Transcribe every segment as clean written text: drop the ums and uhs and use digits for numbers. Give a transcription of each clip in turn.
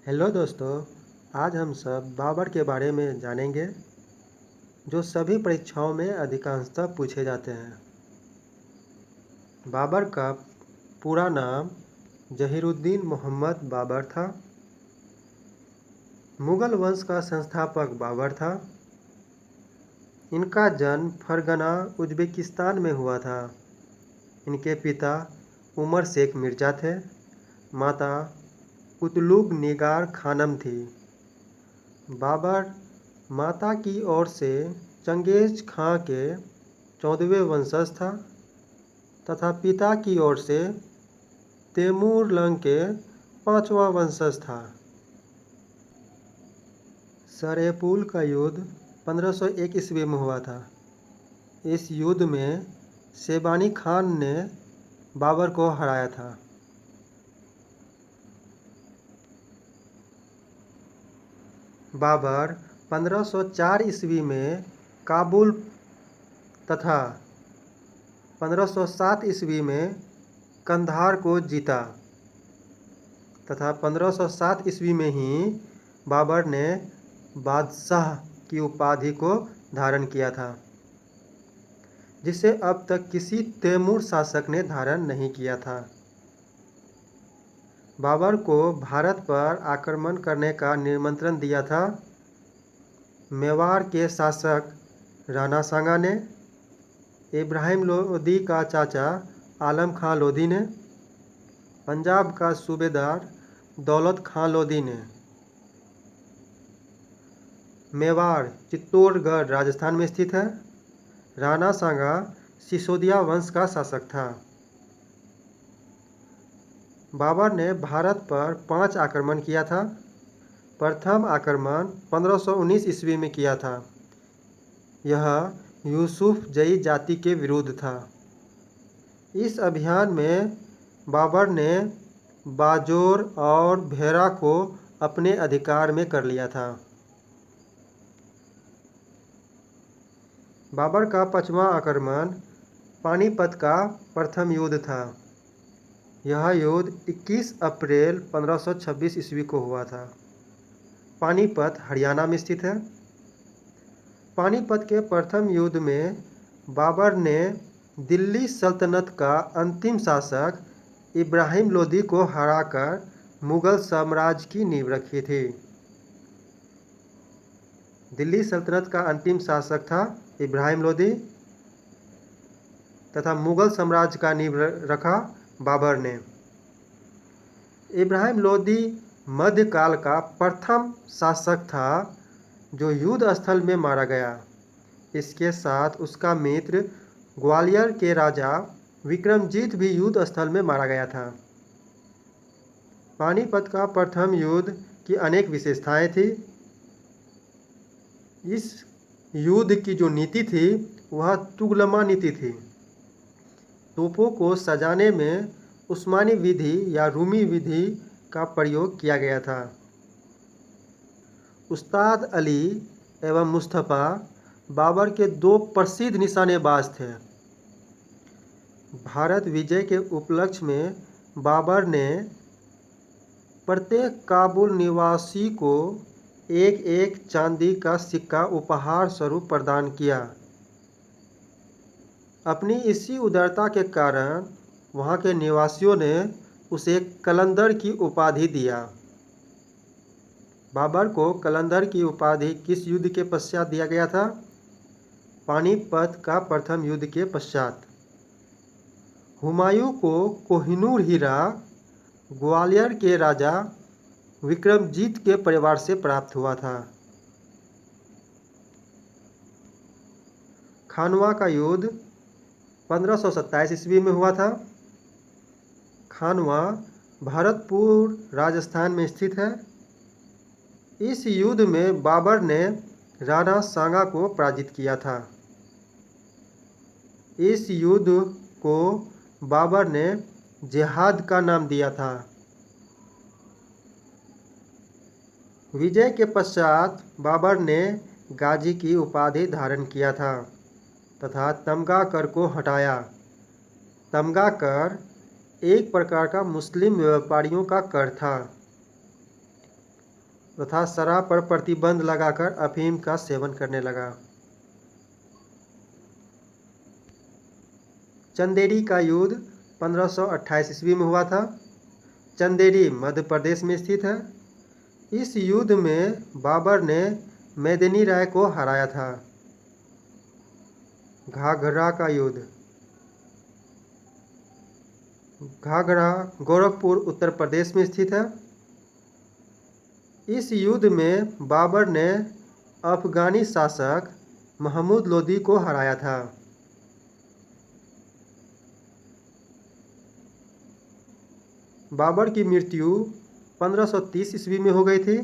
Hello दोस्तों, आज हम सब बाबर के बारे में जानेंगे जो सभी परीक्षाओं में अधिकांशतः पूछे जाते हैं। बाबर का पूरा नाम जहीरुद्दीन मोहम्मद बाबर था। मुगल वंश का संस्थापक बाबर था। इनका जन्म फरगना उज़्बेकिस्तान में हुआ था। इनके पिता उमर शेख मिर्ज़ा थे। माता कुतलुग निगार खानम थी। बाबर माता की ओर से चंगेज खां के 14वें वंशज था तथा पिता की ओर से तैमूरलंग के 5वां वंशज था। सरेपुल का युद्ध 1501 ईस्वी में हुआ था। इस युद्ध में शेबानी खान ने बाबर को हराया था। बाबर 1504 ईस्वी में काबुल तथा 1507 ईस्वी में कंधार को जीता तथा 1507 ईस्वी में ही बाबर ने बादशाह की उपाधि को धारण किया था, जिसे अब तक किसी तैमूर शासक ने धारण नहीं किया था। बाबर को भारत पर आक्रमण करने का निमंत्रण दिया था मेवाड़ के शासक राणा सांगा ने, इब्राहिम लोदी का चाचा आलम खां लोदी ने, पंजाब का सूबेदार दौलत खां लोदी ने। मेवाड़ चित्तौड़गढ़ राजस्थान में स्थित है। राणा सांगा सिसोदिया वंश का शासक था। बाबर ने भारत पर 5 आक्रमण किया था। प्रथम आक्रमण 1519 ईस्वी में किया था। यह यूसुफ जई जाति के विरुद्ध था। इस अभियान में बाबर ने बाजोर और भेरा को अपने अधिकार में कर लिया था। बाबर का 5वां आक्रमण पानीपत का प्रथम युद्ध था। यह युद्ध 21 अप्रैल 1526 ईस्वी को हुआ था। पानीपत हरियाणा में स्थित है। पानीपत के प्रथम युद्ध में बाबर ने दिल्ली सल्तनत का अंतिम शासक इब्राहिम लोदी को हराकर मुगल साम्राज्य की नींव रखी थी। दिल्ली सल्तनत का अंतिम शासक था इब्राहिम लोदी तथा मुगल साम्राज्य का नींव रखा बाबर ने। इब्राहिम लोदी मध्यकाल का प्रथम शासक था जो युद्ध स्थल में मारा गया। इसके साथ उसका मित्र ग्वालियर के राजा विक्रमजीत भी युद्ध स्थल में मारा गया था। पानीपत का प्रथम युद्ध की अनेक विशेषताएं थी। इस युद्ध की जो नीति थी वह तुगलमा नीति थी। तोपों को सजाने में उस्मानी विधि या रूमी विधि का प्रयोग किया गया था। उस्ताद अली एवं मुस्तफ़ा बाबर के 2 प्रसिद्ध निशानेबाज थे। भारत विजय के उपलक्ष्य में बाबर ने प्रत्येक काबुल निवासी को एक चांदी का सिक्का उपहार स्वरूप प्रदान किया। अपनी इसी उदारता के कारण वहाँ के निवासियों ने उसे कलंदर की उपाधि दिया। बाबर को कलंदर की उपाधि किस युद्ध के पश्चात दिया गया था? पानीपत का प्रथम युद्ध के पश्चात। हुमायूं को कोहिनूर हीरा ग्वालियर के राजा विक्रमजीत के परिवार से प्राप्त हुआ था। खानवा का युद्ध 1527 ईस्वी में हुआ था। खानवा भरतपुर राजस्थान में स्थित है। इस युद्ध में बाबर ने राणा सांगा को पराजित किया था। इस युद्ध को बाबर ने जिहाद का नाम दिया था। विजय के पश्चात बाबर ने गाजी की उपाधि धारण किया था तथा तमगा कर को हटाया। तमगा कर एक प्रकार का मुस्लिम व्यापारियों का कर था। तथा शराब पर प्रतिबंध लगाकर अफीम का सेवन करने लगा। चंदेरी का युद्ध 1528 ईस्वी में हुआ था। चंदेरी मध्य प्रदेश में स्थित है। इस युद्ध में बाबर ने मेदिनी राय को हराया था। घाघरा का युद्ध। घाघरा गोरखपुर उत्तर प्रदेश में स्थित है। इस युद्ध में बाबर ने अफगानी शासक महमूद लोदी को हराया था। बाबर की मृत्यु 1530 ईस्वी में हो गई थी।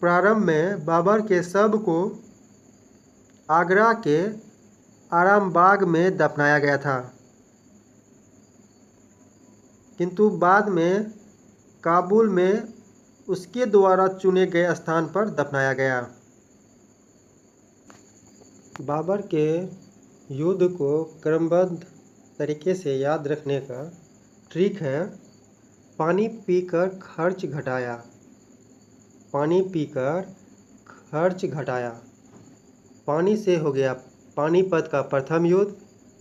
प्रारंभ में बाबर के शव को आगरा के आरामबाग में दफनाया गया था, किंतु बाद में काबुल में उसके द्वारा चुने गए स्थान पर दफनाया गया। बाबर के युद्ध को क्रमबद्ध तरीके से याद रखने का ट्रिक है पानी पीकर खर्च घटाया। पानी पीकर खर्च घटाया। पानी से हो गया पानीपत का प्रथम युद्ध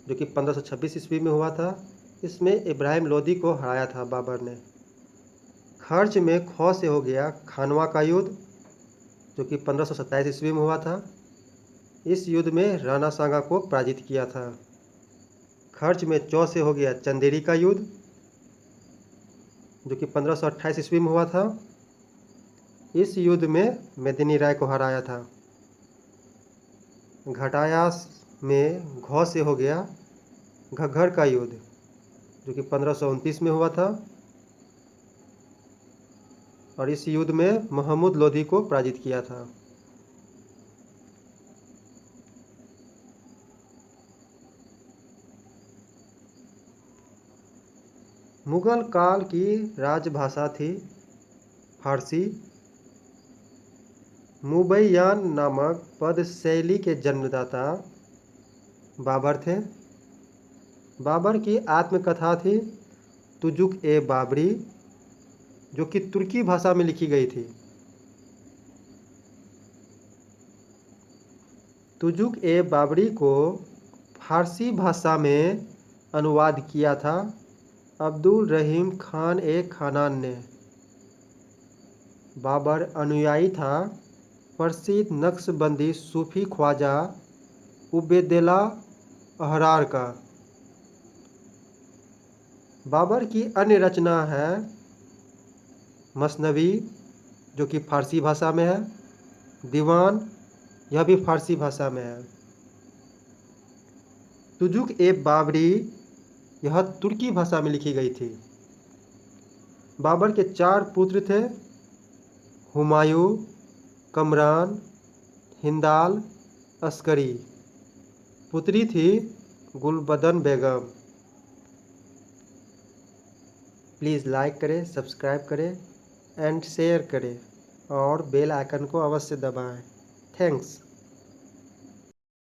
जो कि 1526 ईस्वी में हुआ था। इसमें इब्राहिम लोदी को हराया था बाबर ने। खर्च में खौ से हो गया खानवा का युद्ध जो कि 1527 ईस्वी में हुआ था। इस युद्ध में राणा सांगा को पराजित किया था। खर्च में चौ से हो गया चंदेरी का युद्ध जो कि 1528 ईस्वी में हुआ था। इस युद्ध में मेदिनी राय को हराया था। घटायास में घौ से हो गया घग्घर का युद्ध जो कि 1529 में हुआ था और इस युद्ध में महमूद लोदी को पराजित किया था। मुगल काल की राजभाषा थी फारसी। मुबैयान नामक पद शैली के जन्मदाता बाबर थे। बाबर की आत्मकथा थी तुजुक-ए-बाबरी जो कि तुर्की भाषा में लिखी गई थी। तुजुक-ए-बाबरी को फारसी भाषा में अनुवाद किया था अब्दुल रहीम खान ए खानान ने। बाबर अनुयायी था प्रसिद्ध नक्शबंदी सूफी ख्वाजा उबैदुल्ला अहरार का। बाबर की अन्य रचना है मसनवी जो कि फारसी भाषा में है। दीवान यह भी फारसी भाषा में है। तुजुक-ए-बाबरी यह तुर्की भाषा में लिखी गई थी। बाबर के 4 पुत्र थे हुमायूं, कमरान, हिंदाल, अस्करी। पुत्री थी गुलबदन बेगम। प्लीज़ लाइक करें, सब्सक्राइब करें एंड शेयर करें और बेल आइकन को अवश्य दबाएं। थैंक्स।